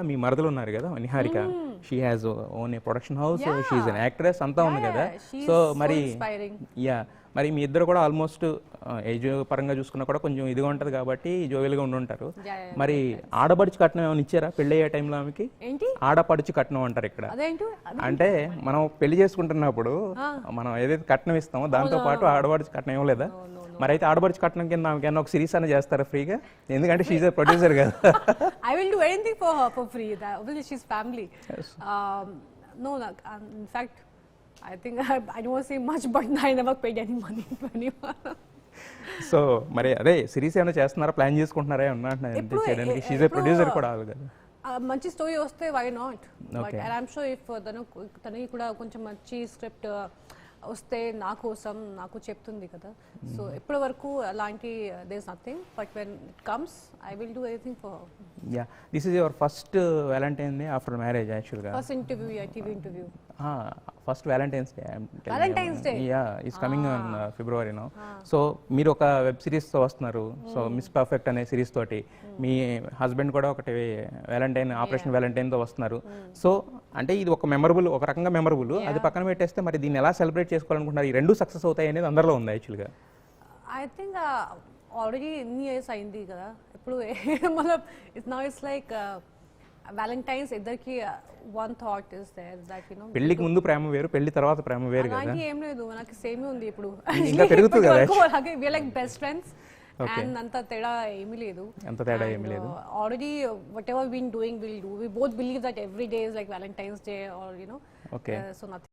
మీ మరదలు ఉన్నారు కదా Niharika, she has own A production house, she is an actress అంతా ఉంది కదా. సో మరి యా మరి మీ ఇద్దరు కూడా ఆల్మోస్ట్ ఏజ్ పరంగా చూసుకున్నా కూడా కొంచెం ఇదిగా ఉంటుంది కాబట్టి జోవియల్గా ఉండుంటారు. మరి ఆడపడుచు కట్నం ఏమైనా ఇచ్చారా పెళ్ళి అయ్యే టైంలో ఆమెకి? ఆడపడుచు కట్నం అంటారు ఇక్కడ. అంటే మనం పెళ్లి చేసుకుంటున్నప్పుడు మనం ఏదైతే కట్నం ఇస్తామో దాంతో పాటు ఆడపడుచు కట్నం ఇవ్వలేదా? మరి అయితే ఆడపడుచు కట్నం కింద ఆమెకి ఒక సిరీస్ అని చేస్తారా ఫ్రీగా? ఎందుకంటే షీ ఈజ్ ఎ ప్రొడ్యూసర్ కదా. I will do anything for her for free. Obviously, she's family. Yes. No, in fact, I think I don't want to say much, but I never paid any money to anyone. So మరి అదే series ఏమైనా చేస్తున్నారా, plan చేసుకుంటున్నారా ఏమన్నా చేయడానికి? She is a producer కూడా కదా. మంచి స్టోరీ వస్తే why not, but and I'm sure if తనకి కూడా కొంచెం మంచి స్క్రిప్ట్ వస్తే నా కోసం నాకు చెప్తుంది కదా. సో ఇప్పటి వరకు అలాంటి there is nothing, but when it comes I will do anything for her. Yeah, this is your first Valentine day after marriage యాక్చువల్గా. First interview, yeah, TV interview. First Valentine's day. Valentine's day yeah is coming on February no. So మీరు ఒక web సిరీస్తో వస్తున్నారు, so Miss Perfect అనే series తోటి. మీ husband కూడా ఒకటి వ్యాలంటైన్, ఆపరేషన్ వ్యాలంటైన్తో వస్తున్నారు. సో అంటే ఇది ఒక మెమరబుల్, ఒక రకంగా మెమరబుల్. అది పక్కన పెట్టేస్తే మరి దీన్ని ఎలా సెలబ్రేట్ చేసుకోవాలనుకుంటున్నారు? ఈ రెండు సక్సెస్ అవుతాయి అనేది అందరిలో ఉంది యాక్చువల్గా. ఐ థింక్ ఆల్రెడీ ఎన్ని ఇయర్స్ అయింది కదా. ఇప్పుడు మళ్ళీ ఇట్స్ లైక్ వ్యాలంటైన్స్ ఇద్దరికి one thought is there that you know పెళ్ళికి ముందు ప్రేమ వేరు, పెళ్లి తర్వాత ప్రేమ వేరు కదా. అలాంటి ఏం లేదు, నాకు సేమ్ ఉంది ఇప్పుడు. ఇంకా పెరుగుతుంది కదా. అలాగే we are like best friends and అంత తేడా ఏమీ లేదు. అంత తేడా ఏమీ లేదు. Already whatever been doing will do. We both believe that every day is like Valentine's day or you know. Okay. So nothing